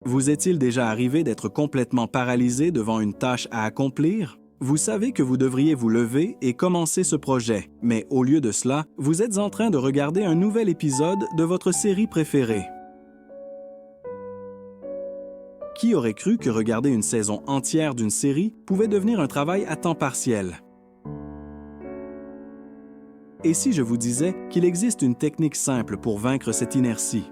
Vous est-il déjà arrivé d'être complètement paralysé devant une tâche à accomplir? Vous savez que vous devriez vous lever et commencer ce projet, mais au lieu de cela, vous êtes en train de regarder un nouvel épisode de votre série préférée. Qui aurait cru que regarder une saison entière d'une série pouvait devenir un travail à temps partiel? Et si je vous disais qu'il existe une technique simple pour vaincre cette inertie?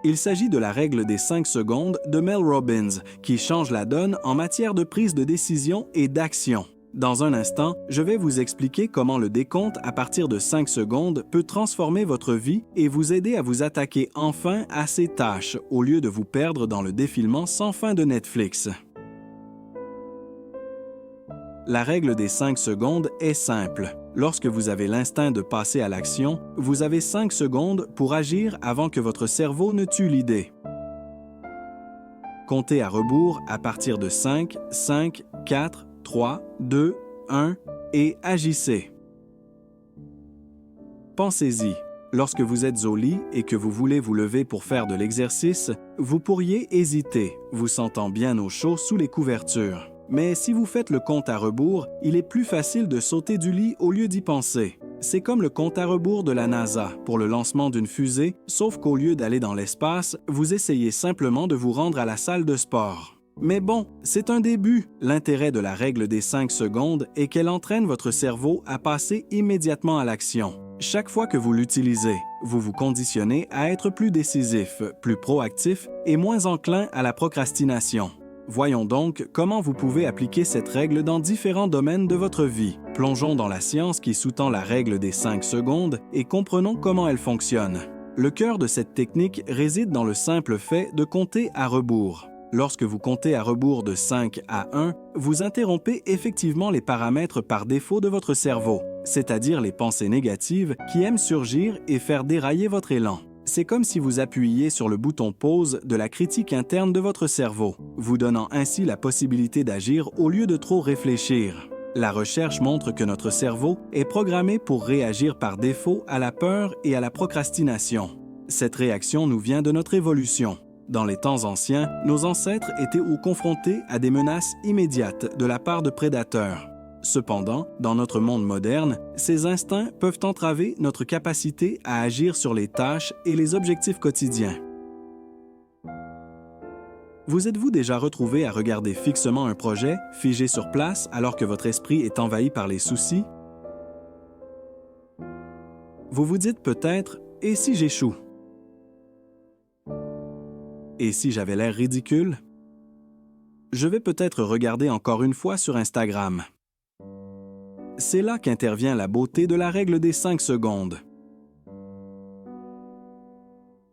Il s'agit de la règle des 5 secondes de Mel Robbins, qui change la donne en matière de prise de décision et d'action. Dans un instant, je vais vous expliquer comment le décompte à partir de 5 secondes peut transformer votre vie et vous aider à vous attaquer enfin à ces tâches, au lieu de vous perdre dans le défilement sans fin de Netflix. La règle des 5 secondes est simple. Lorsque vous avez l'instinct de passer à l'action, vous avez 5 secondes pour agir avant que votre cerveau ne tue l'idée. Comptez à rebours à partir de 5, 5, 4, 3, 2, 1 et agissez. Pensez-y. Lorsque vous êtes au lit et que vous voulez vous lever pour faire de l'exercice, vous pourriez hésiter, vous sentant bien au chaud sous les couvertures. Mais si vous faites le compte à rebours, il est plus facile de sauter du lit au lieu d'y penser. C'est comme le compte à rebours de la NASA pour le lancement d'une fusée, sauf qu'au lieu d'aller dans l'espace, vous essayez simplement de vous rendre à la salle de sport. Mais bon, c'est un début. L'intérêt de la règle des 5 secondes est qu'elle entraîne votre cerveau à passer immédiatement à l'action. Chaque fois que vous l'utilisez, vous vous conditionnez à être plus décisif, plus proactif et moins enclin à la procrastination. Voyons donc comment vous pouvez appliquer cette règle dans différents domaines de votre vie. Plongeons dans la science qui sous-tend la règle des 5 secondes et comprenons comment elle fonctionne. Le cœur de cette technique réside dans le simple fait de compter à rebours. Lorsque vous comptez à rebours de 5 à 1, vous interrompez effectivement les paramètres par défaut de votre cerveau, c'est-à-dire les pensées négatives qui aiment surgir et faire dérailler votre élan. C'est comme si vous appuyiez sur le bouton pause de la critique interne de votre cerveau, vous donnant ainsi la possibilité d'agir au lieu de trop réfléchir. La recherche montre que notre cerveau est programmé pour réagir par défaut à la peur et à la procrastination. Cette réaction nous vient de notre évolution. Dans les temps anciens, nos ancêtres étaient confrontés à des menaces immédiates de la part de prédateurs. Cependant, dans notre monde moderne, ces instincts peuvent entraver notre capacité à agir sur les tâches et les objectifs quotidiens. Vous êtes-vous déjà retrouvé à regarder fixement un projet, figé sur place alors que votre esprit est envahi par les soucis? Vous vous dites peut-être « Et si j'échoue? Et si j'avais l'air ridicule? Je vais peut-être regarder encore une fois sur Instagram. » C'est là qu'intervient la beauté de la règle des 5 secondes.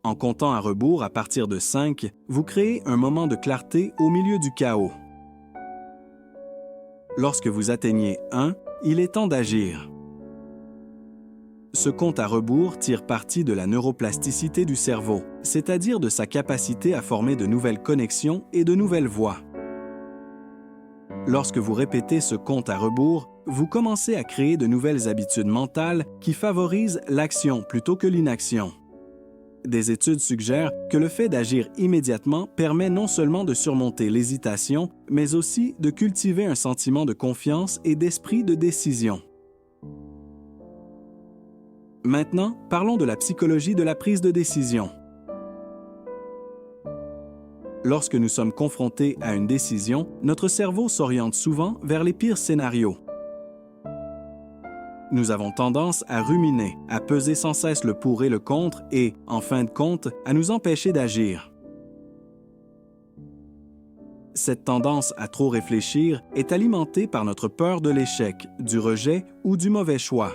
En comptant à rebours à partir de 5, vous créez un moment de clarté au milieu du chaos. Lorsque vous atteignez 1, il est temps d'agir. Ce compte à rebours tire parti de la neuroplasticité du cerveau, c'est-à-dire de sa capacité à former de nouvelles connexions et de nouvelles voies. Lorsque vous répétez ce compte à rebours, vous commencez à créer de nouvelles habitudes mentales qui favorisent l'action plutôt que l'inaction. Des études suggèrent que le fait d'agir immédiatement permet non seulement de surmonter l'hésitation, mais aussi de cultiver un sentiment de confiance et d'esprit de décision. Maintenant, parlons de la psychologie de la prise de décision. Lorsque nous sommes confrontés à une décision, notre cerveau s'oriente souvent vers les pires scénarios. Nous avons tendance à ruminer, à peser sans cesse le pour et le contre et, en fin de compte, à nous empêcher d'agir. Cette tendance à trop réfléchir est alimentée par notre peur de l'échec, du rejet ou du mauvais choix.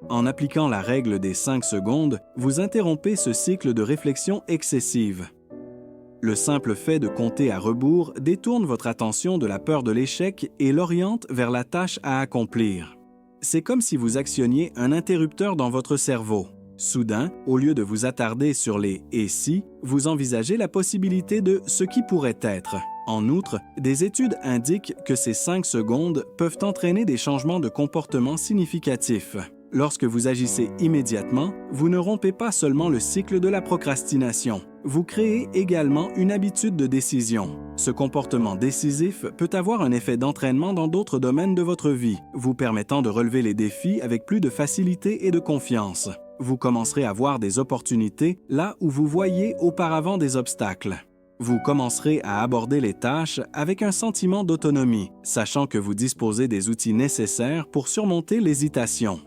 En appliquant la règle des 5 secondes, vous interrompez ce cycle de réflexion excessive. Le simple fait de compter à rebours détourne votre attention de la peur de l'échec et l'oriente vers la tâche à accomplir. C'est comme si vous actionniez un interrupteur dans votre cerveau. Soudain, au lieu de vous attarder sur les « et si », vous envisagez la possibilité de « ce qui pourrait être ». En outre, des études indiquent que ces 5 secondes peuvent entraîner des changements de comportement significatifs. Lorsque vous agissez immédiatement, vous ne rompez pas seulement le cycle de la procrastination, vous créez également une habitude de décision. Ce comportement décisif peut avoir un effet d'entraînement dans d'autres domaines de votre vie, vous permettant de relever les défis avec plus de facilité et de confiance. Vous commencerez à voir des opportunités là où vous voyiez auparavant des obstacles. Vous commencerez à aborder les tâches avec un sentiment d'autonomie, sachant que vous disposez des outils nécessaires pour surmonter l'hésitation.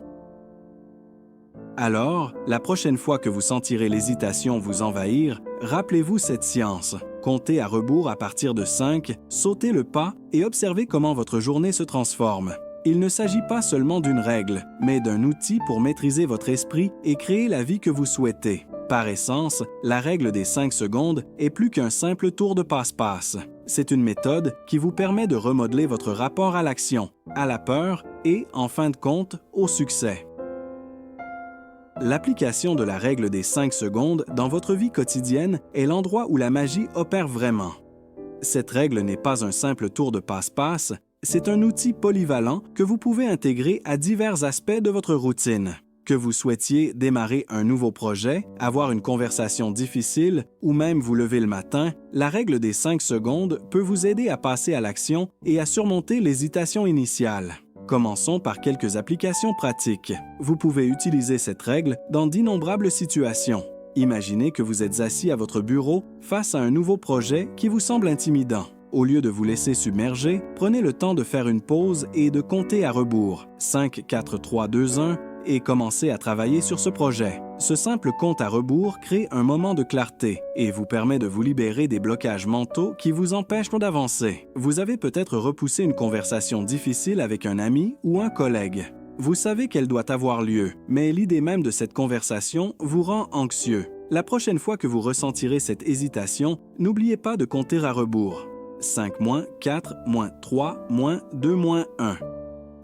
Alors, la prochaine fois que vous sentirez l'hésitation vous envahir, rappelez-vous cette science. Comptez à rebours à partir de 5, sautez le pas et observez comment votre journée se transforme. Il ne s'agit pas seulement d'une règle, mais d'un outil pour maîtriser votre esprit et créer la vie que vous souhaitez. Par essence, la règle des 5 secondes est plus qu'un simple tour de passe-passe. C'est une méthode qui vous permet de remodeler votre rapport à l'action, à la peur et, en fin de compte, au succès. L'application de la règle des 5 secondes dans votre vie quotidienne est l'endroit où la magie opère vraiment. Cette règle n'est pas un simple tour de passe-passe, c'est un outil polyvalent que vous pouvez intégrer à divers aspects de votre routine. Que vous souhaitiez démarrer un nouveau projet, avoir une conversation difficile ou même vous lever le matin, la règle des 5 secondes peut vous aider à passer à l'action et à surmonter l'hésitation initiale. Commençons par quelques applications pratiques. Vous pouvez utiliser cette règle dans d'innombrables situations. Imaginez que vous êtes assis à votre bureau face à un nouveau projet qui vous semble intimidant. Au lieu de vous laisser submerger, prenez le temps de faire une pause et de compter à rebours. 5, 4, 3, 2, 1 et commencez à travailler sur ce projet. Ce simple compte à rebours crée un moment de clarté et vous permet de vous libérer des blocages mentaux qui vous empêchent d'avancer. Vous avez peut-être repoussé une conversation difficile avec un ami ou un collègue. Vous savez qu'elle doit avoir lieu, mais l'idée même de cette conversation vous rend anxieux. La prochaine fois que vous ressentirez cette hésitation, n'oubliez pas de compter à rebours. 5 4 3 2 1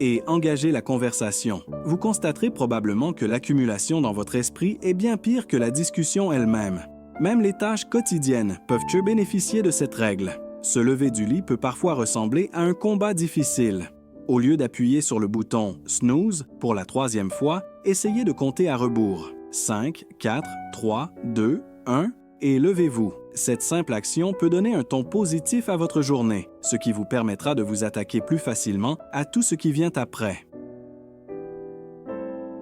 et engagez la conversation. Vous constaterez probablement que l'accumulation dans votre esprit est bien pire que la discussion elle-même. Même les tâches quotidiennes peuvent bénéficier de cette règle. Se lever du lit peut parfois ressembler à un combat difficile. Au lieu d'appuyer sur le bouton « snooze » pour la 3e fois, essayez de compter à rebours. 5, 4, 3, 2, 1 et levez-vous. Cette simple action peut donner un ton positif à votre journée, ce qui vous permettra de vous attaquer plus facilement à tout ce qui vient après.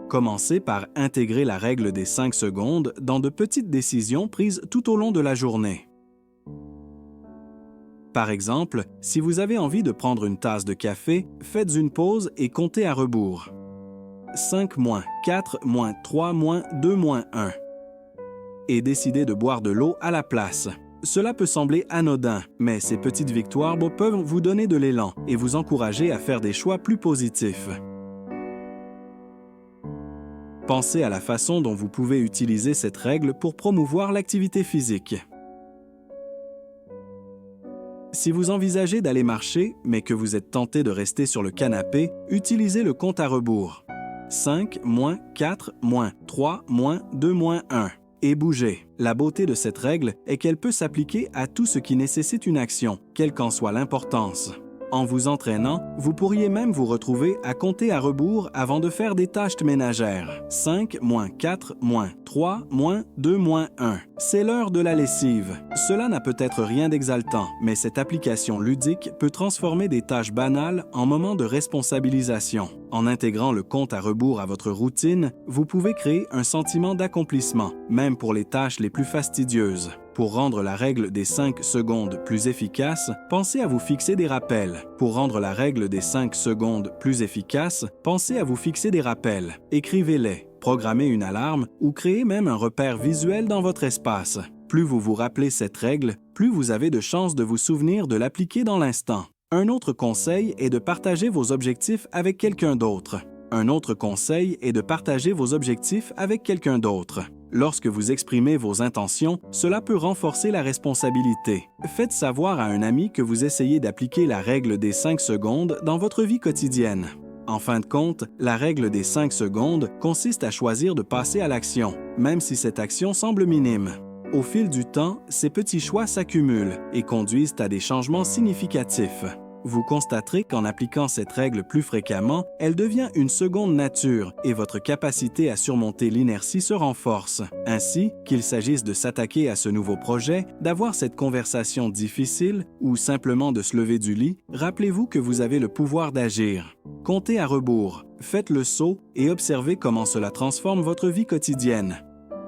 Commencez par intégrer la règle des 5 secondes dans de petites décisions prises tout au long de la journée. Par exemple, si vous avez envie de prendre une tasse de café, faites une pause et comptez à rebours. 5 4 3 2 1 et décidez de boire de l'eau à la place. Cela peut sembler anodin, mais ces petites victoires peuvent vous donner de l'élan et vous encourager à faire des choix plus positifs. Pensez à la façon dont vous pouvez utiliser cette règle pour promouvoir l'activité physique. Si vous envisagez d'aller marcher, mais que vous êtes tenté de rester sur le canapé, utilisez le compte à rebours. 5 4 3 2 1 et bougez. La beauté de cette règle est qu'elle peut s'appliquer à tout ce qui nécessite une action, quelle qu'en soit l'importance. En vous entraînant, vous pourriez même vous retrouver à compter à rebours avant de faire des tâches ménagères. 5 4 3 2 1. C'est l'heure de la lessive. Cela n'a peut-être rien d'exaltant, mais cette application ludique peut transformer des tâches banales en moments de responsabilisation. En intégrant le compte à rebours à votre routine, vous pouvez créer un sentiment d'accomplissement, même pour les tâches les plus fastidieuses. Pour rendre la règle des 5 secondes plus efficace, pensez à vous fixer des rappels. Pour rendre la règle des 5 secondes plus efficace, pensez à vous fixer des rappels. Écrivez-les, programmez une alarme ou créez même un repère visuel dans votre espace. Plus vous vous rappelez cette règle, plus vous avez de chances de vous souvenir de l'appliquer dans l'instant. Un autre conseil est de partager vos objectifs avec quelqu'un d'autre. Lorsque vous exprimez vos intentions, cela peut renforcer la responsabilité. Faites savoir à un ami que vous essayez d'appliquer la règle des 5 secondes dans votre vie quotidienne. En fin de compte, la règle des 5 secondes consiste à choisir de passer à l'action, même si cette action semble minime. Au fil du temps, ces petits choix s'accumulent et conduisent à des changements significatifs. Vous constaterez qu'en appliquant cette règle plus fréquemment, elle devient une seconde nature et votre capacité à surmonter l'inertie se renforce. Ainsi, qu'il s'agisse de s'attaquer à ce nouveau projet, d'avoir cette conversation difficile ou simplement de se lever du lit, rappelez-vous que vous avez le pouvoir d'agir. Comptez à rebours, faites le saut et observez comment cela transforme votre vie quotidienne.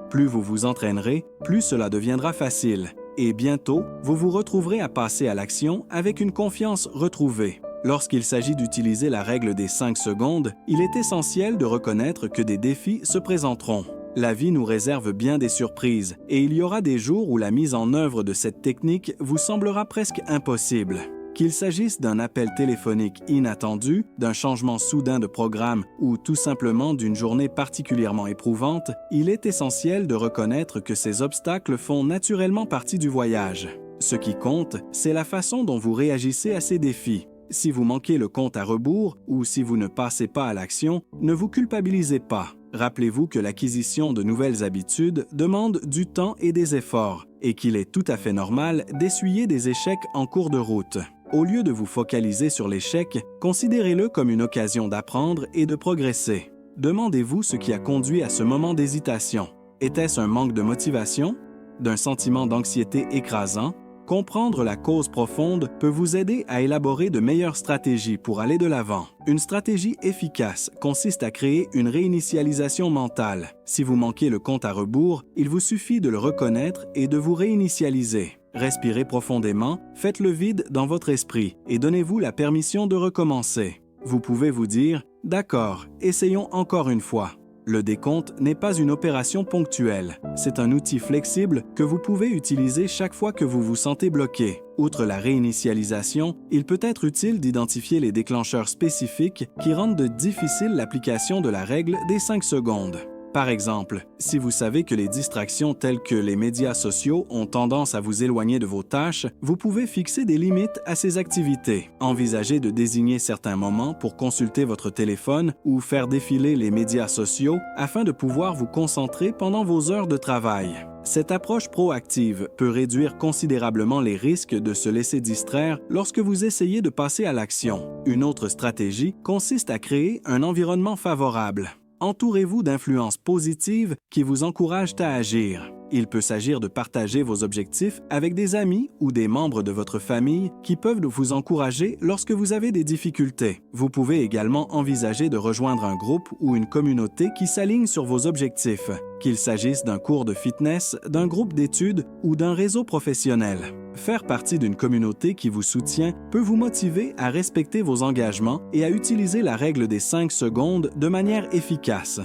Plus vous vous entraînerez, plus cela deviendra facile. Et bientôt, vous vous retrouverez à passer à l'action avec une confiance retrouvée. Lorsqu'il s'agit d'utiliser la règle des 5 secondes, il est essentiel de reconnaître que des défis se présenteront. La vie nous réserve bien des surprises et il y aura des jours où la mise en œuvre de cette technique vous semblera presque impossible. Qu'il s'agisse d'un appel téléphonique inattendu, d'un changement soudain de programme ou tout simplement d'une journée particulièrement éprouvante, il est essentiel de reconnaître que ces obstacles font naturellement partie du voyage. Ce qui compte, c'est la façon dont vous réagissez à ces défis. Si vous manquez le compte à rebours ou si vous ne passez pas à l'action, ne vous culpabilisez pas. Rappelez-vous que l'acquisition de nouvelles habitudes demande du temps et des efforts et qu'il est tout à fait normal d'essuyer des échecs en cours de route. Au lieu de vous focaliser sur l'échec, considérez-le comme une occasion d'apprendre et de progresser. Demandez-vous ce qui a conduit à ce moment d'hésitation. Était-ce un manque de motivation? D'un sentiment d'anxiété écrasant? Comprendre la cause profonde peut vous aider à élaborer de meilleures stratégies pour aller de l'avant. Une stratégie efficace consiste à créer une réinitialisation mentale. Si vous manquez le compte à rebours, il vous suffit de le reconnaître et de vous réinitialiser. Respirez profondément, faites le vide dans votre esprit et donnez-vous la permission de recommencer. Vous pouvez vous dire « D'accord, essayons encore une fois ». Le décompte n'est pas une opération ponctuelle. C'est un outil flexible que vous pouvez utiliser chaque fois que vous vous sentez bloqué. Outre la réinitialisation, il peut être utile d'identifier les déclencheurs spécifiques qui rendent difficile l'application de la règle des 5 secondes. Par exemple, si vous savez que les distractions telles que les médias sociaux ont tendance à vous éloigner de vos tâches, vous pouvez fixer des limites à ces activités. Envisagez de désigner certains moments pour consulter votre téléphone ou faire défiler les médias sociaux afin de pouvoir vous concentrer pendant vos heures de travail. Cette approche proactive peut réduire considérablement les risques de se laisser distraire lorsque vous essayez de passer à l'action. Une autre stratégie consiste à créer un environnement favorable. Entourez-vous d'influences positives qui vous encouragent à agir. Il peut s'agir de partager vos objectifs avec des amis ou des membres de votre famille qui peuvent vous encourager lorsque vous avez des difficultés. Vous pouvez également envisager de rejoindre un groupe ou une communauté qui s'aligne sur vos objectifs, qu'il s'agisse d'un cours de fitness, d'un groupe d'études ou d'un réseau professionnel. Faire partie d'une communauté qui vous soutient peut vous motiver à respecter vos engagements et à utiliser la règle des 5 secondes de manière efficace.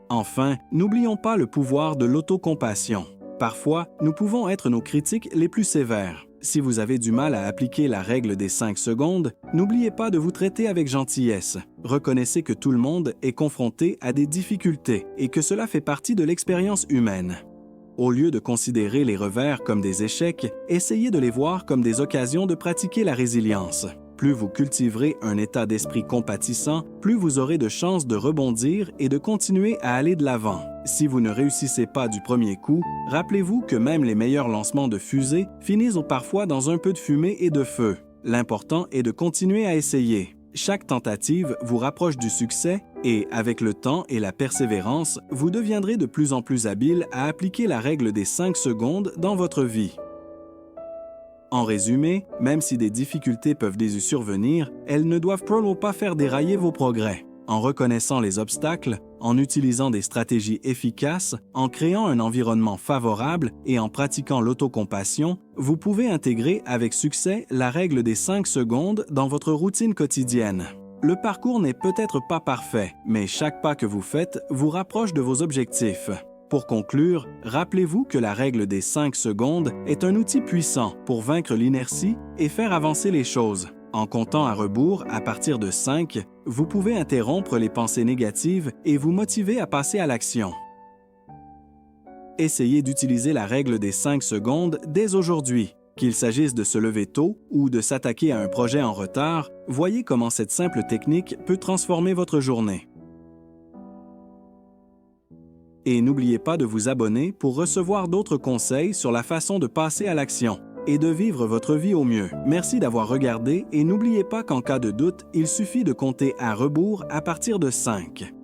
Enfin, n'oublions pas le pouvoir de l'autocompassion. Parfois, nous pouvons être nos critiques les plus sévères. Si vous avez du mal à appliquer la règle des 5 secondes, n'oubliez pas de vous traiter avec gentillesse. Reconnaissez que tout le monde est confronté à des difficultés et que cela fait partie de l'expérience humaine. Au lieu de considérer les revers comme des échecs, essayez de les voir comme des occasions de pratiquer la résilience. Plus vous cultiverez un état d'esprit compatissant, plus vous aurez de chances de rebondir et de continuer à aller de l'avant. Si vous ne réussissez pas du premier coup, rappelez-vous que même les meilleurs lancements de fusée finissent parfois dans un peu de fumée et de feu. L'important est de continuer à essayer. Chaque tentative vous rapproche du succès et, avec le temps et la persévérance, vous deviendrez de plus en plus habile à appliquer la règle des 5 secondes dans votre vie. En résumé, même si des difficultés peuvent survenir, elles ne doivent probablement pas faire dérailler vos progrès. En reconnaissant les obstacles, en utilisant des stratégies efficaces, en créant un environnement favorable et en pratiquant l'autocompassion, vous pouvez intégrer avec succès la règle des 5 secondes dans votre routine quotidienne. Le parcours n'est peut-être pas parfait, mais chaque pas que vous faites vous rapproche de vos objectifs. Pour conclure, rappelez-vous que la règle des 5 secondes est un outil puissant pour vaincre l'inertie et faire avancer les choses. En comptant à rebours à partir de 5, vous pouvez interrompre les pensées négatives et vous motiver à passer à l'action. Essayez d'utiliser la règle des 5 secondes dès aujourd'hui. Qu'il s'agisse de se lever tôt ou de s'attaquer à un projet en retard, voyez comment cette simple technique peut transformer votre journée. Et n'oubliez pas de vous abonner pour recevoir d'autres conseils sur la façon de passer à l'action. et de vivre votre vie au mieux. Merci d'avoir regardé et n'oubliez pas qu'en cas de doute, il suffit de compter à rebours à partir de 5.